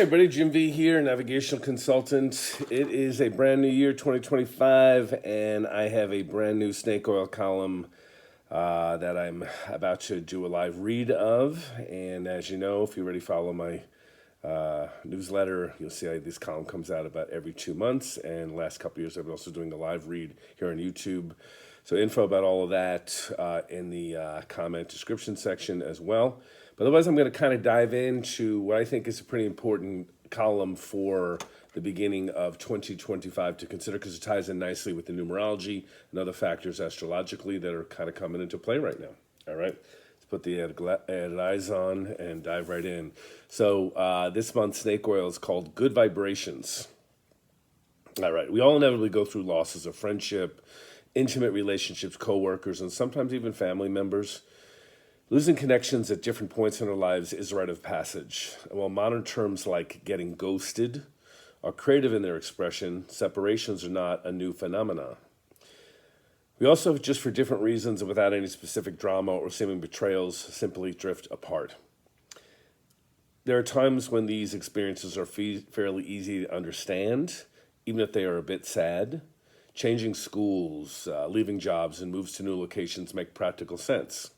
Hey everybody, Jim V here, navigational consultant. It is a brand new year, 2025, and I have a brand new snake oil column that I'm about to do a live read of. And as you know, if you already follow my newsletter, you'll see this column comes out about every 2 months. And the last couple of years, I've been also doing a live read here on YouTube. So info about all of that in the comment description section as well. But otherwise, I'm going to kind of dive into what I think is a pretty important column for the beginning of 2025 to consider, because it ties in nicely with the numerology and other factors astrologically that are kind of coming into play right now. All right, let's put the added eyes on and dive right in. So this month's snake oil is called Good Vibrations. All right, we all inevitably go through losses of friendship, intimate relationships, co-workers, and sometimes even family members. Losing connections at different points in our lives is a rite of passage. And while modern terms like getting ghosted are creative in their expression, separations are not a new phenomenon. We also, just for different reasons and without any specific drama or seeming betrayals, simply drift apart. There are times when these experiences are fairly easy to understand, even if they are a bit sad. Changing schools, leaving jobs, and moves to new locations make practical sense.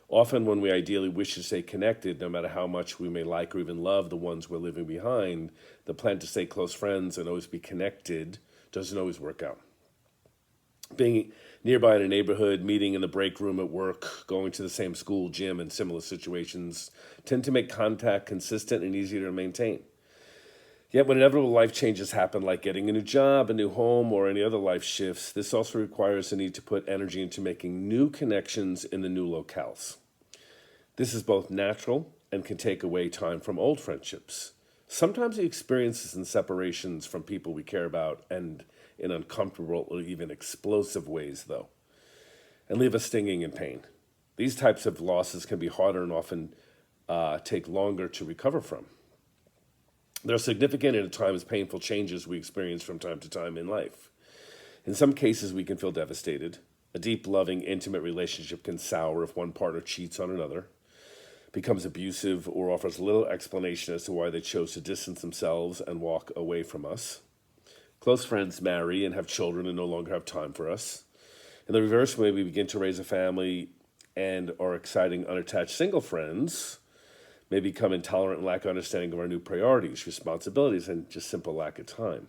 Often when we ideally wish to stay connected, no matter how much we may like or even love the ones we're leaving behind, the plan to stay close friends and always be connected doesn't always work out. Being nearby in a neighborhood, meeting in the break room at work, going to the same school, gym, and similar situations tend to make contact consistent and easier to maintain. Yet when inevitable life changes happen, like getting a new job, a new home, or any other life shifts, this also requires the need to put energy into making new connections in the new locales. This is both natural and can take away time from old friendships. Sometimes the experiences and separations from people we care about end in uncomfortable or even explosive ways, though, and leave us stinging in pain. These types of losses can be harder and often take longer to recover from. There are significant and at times painful changes we experience from time to time in life. In some cases, we can feel devastated. A deep, loving, intimate relationship can sour if one partner cheats on another, becomes abusive, or offers little explanation as to why they chose to distance themselves and walk away from us. Close friends marry and have children and no longer have time for us. In the reverse way, we begin to raise a family, and our exciting, unattached single friends may become intolerant and lack understanding of our new priorities, responsibilities, and just simple lack of time.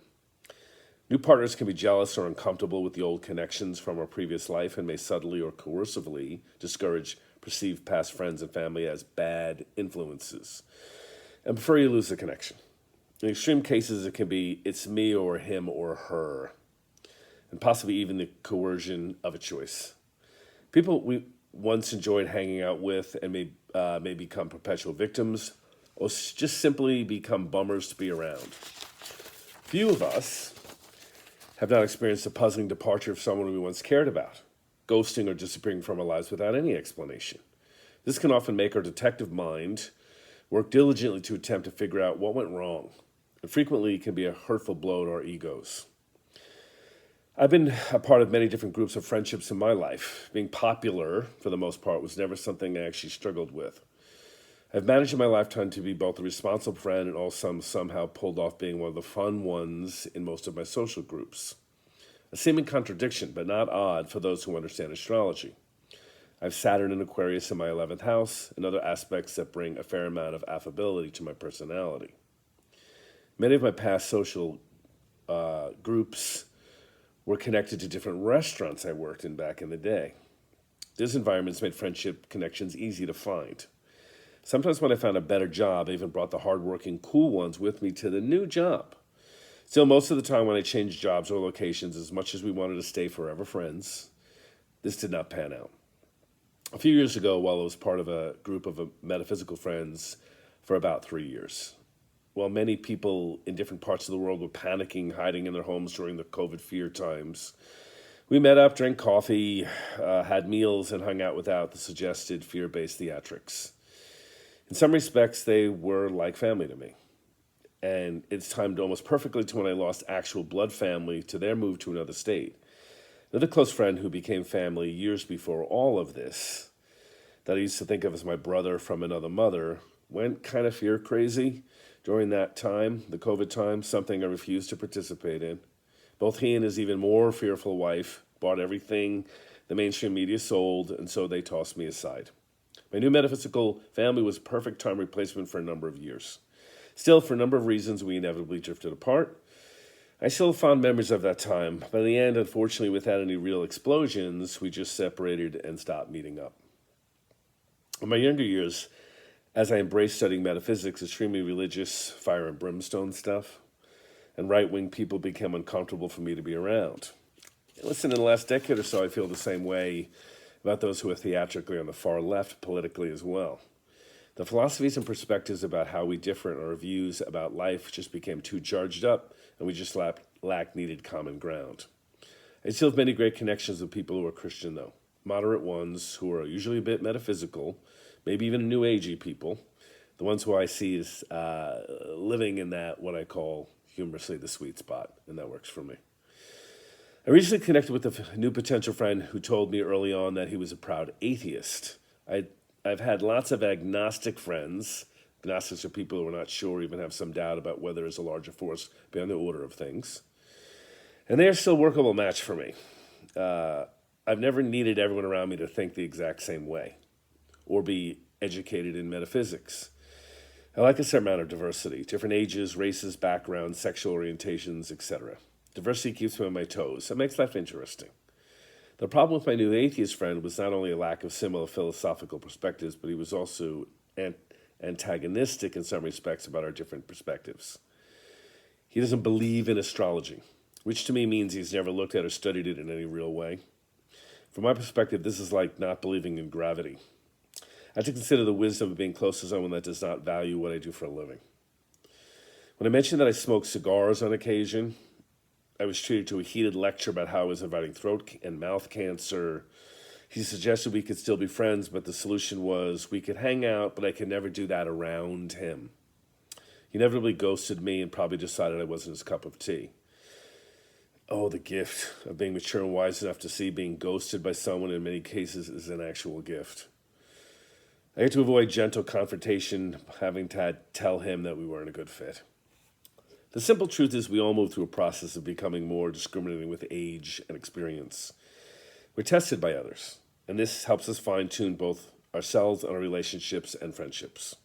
New partners can be jealous or uncomfortable with the old connections from our previous life and may subtly or coercively discourage perceived past friends and family as bad influences and prefer you lose the connection. In extreme cases, it can be it's me or him or her, and possibly even the coercion of a choice. People we once enjoyed hanging out with and may become perpetual victims or just simply become bummers to be around. Few of us have not experienced a puzzling departure of someone we once cared about, ghosting or disappearing from our lives without any explanation. This can often make our detective mind work diligently to attempt to figure out what went wrong, and frequently it can be a hurtful blow to our egos. I've been a part of many different groups of friendships in my life. Being popular, for the most part, was never something I actually struggled with. I've managed in my lifetime to be both a responsible friend and also somehow pulled off being one of the fun ones in most of my social groups. A seeming contradiction, but not odd for those who understand astrology. I have Saturn in Aquarius in my 11th house and other aspects that bring a fair amount of affability to my personality. Many of my past social groups were connected to different restaurants I worked in back in the day. These environments made friendship connections easy to find. Sometimes when I found a better job, I even brought the hardworking, cool ones with me to the new job. Still, most of the time when I changed jobs or locations, as much as we wanted to stay forever friends, this did not pan out. A few years ago, while I was part of a group of metaphysical friends for about 3 years, while many people in different parts of the world were panicking, hiding in their homes during the COVID fear times, we met up, drank coffee, had meals, and hung out without the suggested fear-based theatrics. In some respects, they were like family to me. And it's timed almost perfectly to when I lost actual blood family to their move to another state. Another close friend who became family years before all of this, that I used to think of as my brother from another mother, went kind of fear crazy During that time, the COVID time, something I refused to participate in. Both he and his even more fearful wife bought everything the mainstream media sold, and so they tossed me aside. My new metaphysical family was a perfect time replacement for a number of years. Still, for a number of reasons, we inevitably drifted apart. I still have fond memories of that time, but in the end, unfortunately, without any real explosions, we just separated and stopped meeting up. In my younger years, as I embraced studying metaphysics, extremely religious, fire and brimstone stuff, and right-wing people became uncomfortable for me to be around. Listen, in the last decade or so, I feel the same way about those who are theatrically on the far left politically as well. The philosophies and perspectives about how we differ in our views about life just became too charged up, and we just lacked needed common ground. I still have many great connections with people who are Christian, though. Moderate ones who are usually a bit metaphysical, maybe even New Agey people. The ones who I see as living in that, what I call humorously the sweet spot, and that works for me. I recently connected with a new potential friend who told me early on that he was a proud atheist. I've had lots of agnostic friends. Agnostics are people who are not sure, even have some doubt about whether there's a larger force beyond the order of things. And they are still a workable match for me. I've never needed everyone around me to think the exact same way or be educated in metaphysics. I like a certain amount of diversity, different ages, races, backgrounds, sexual orientations, etc. Diversity keeps me on my toes. It makes life interesting. The problem with my new atheist friend was not only a lack of similar philosophical perspectives, but he was also antagonistic in some respects about our different perspectives. He doesn't believe in astrology, which to me means he's never looked at or studied it in any real way. From my perspective, this is like not believing in gravity. I have to consider the wisdom of being close to someone that does not value what I do for a living. When I mentioned that I smoke cigars on occasion, I was treated to a heated lecture about how I was inviting throat and mouth cancer. He suggested we could still be friends, but the solution was we could hang out, but I could never do that around him. He inevitably ghosted me and probably decided I wasn't his cup of tea. Oh, the gift of being mature and wise enough to see being ghosted by someone in many cases is an actual gift. I had to avoid gentle confrontation, having to tell him that we weren't a good fit. The simple truth is we all move through a process of becoming more discriminating with age and experience. We're tested by others, and this helps us fine-tune both ourselves and our relationships and friendships.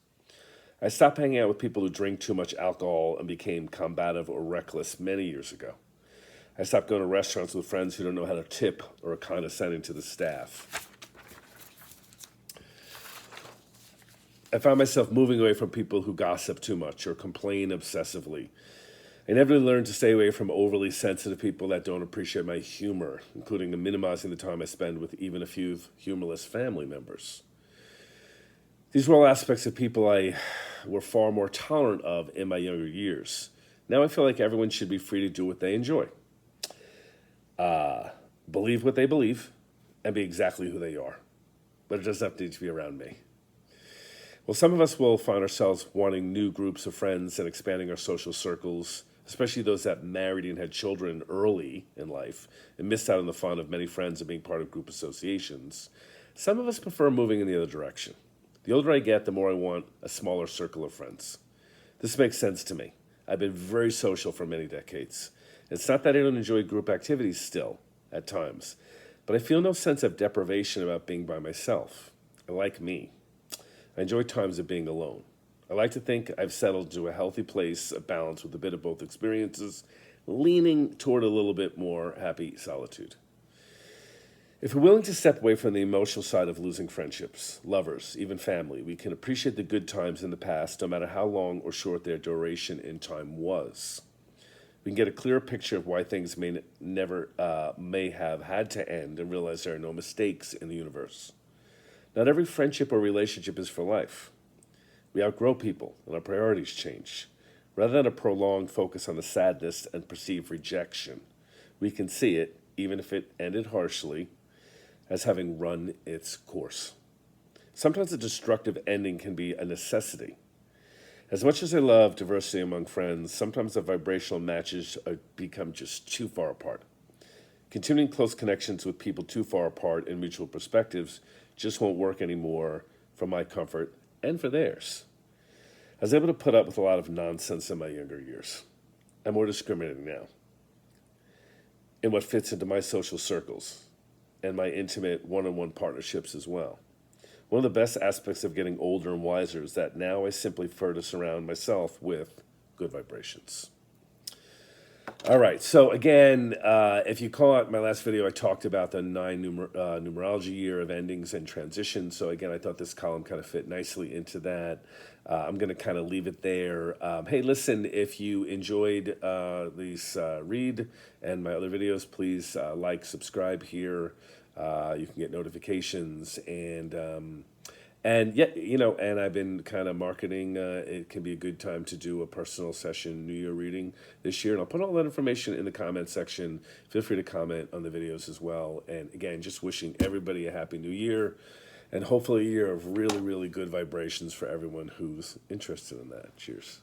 I stopped hanging out with people who drink too much alcohol and became combative or reckless many years ago. I stopped going to restaurants with friends who don't know how to tip or are condescending to the staff. I found myself moving away from people who gossip too much or complain obsessively. I inevitably learned to stay away from overly sensitive people that don't appreciate my humor, including minimizing the time I spend with even a few humorless family members. These were all aspects of people I were far more tolerant of in my younger years. Now I feel like everyone should be free to do what they enjoy. Believe what they believe, and be exactly who they are. But it doesn't have to need to be around me. Well, some of us will find ourselves wanting new groups of friends and expanding our social circles, especially those that married and had children early in life and missed out on the fun of many friends and being part of group associations. Some of us prefer moving in the other direction. The older I get, the more I want a smaller circle of friends. This makes sense to me. I've been very social for many decades. It's not that I don't enjoy group activities still, at times, but I feel no sense of deprivation about being by myself. I like me. I enjoy times of being alone. I like to think I've settled to a healthy place of balance with a bit of both experiences, leaning toward a little bit more happy solitude. If we're willing to step away from the emotional side of losing friendships, lovers, even family, we can appreciate the good times in the past, no matter how long or short their duration in time was. We can get a clearer picture of why things may have had to end and realize there are no mistakes in the universe. Not every friendship or relationship is for life. We outgrow people and our priorities change. Rather than a prolonged focus on the sadness and perceived rejection, we can see it, even if it ended harshly, as having run its course. Sometimes a destructive ending can be a necessity. As much as I love diversity among friends, sometimes the vibrational matches become just too far apart. Continuing close connections with people too far apart in mutual perspectives just won't work anymore for my comfort and for theirs. I was able to put up with a lot of nonsense in my younger years. I'm more discriminating now in what fits into my social circles and my intimate one-on-one partnerships as well. One of the best aspects of getting older and wiser is that now I simply prefer to surround myself with good vibrations. All right, so again, if you call out my last video, I talked about the numerology year of endings and transitions. So again, I thought this column kind of fit nicely into that. I'm going to kind of leave it there. Hey, listen, if you enjoyed these read and my other videos, please like, subscribe here. You can get notifications and yeah, and I've been kind of marketing. It can be a good time to do a personal session New Year reading this year. And I'll put all that information in the comment section. Feel free to comment on the videos as well. And again, just wishing everybody a happy new year and hopefully a year of really, really good vibrations for everyone who's interested in that. Cheers.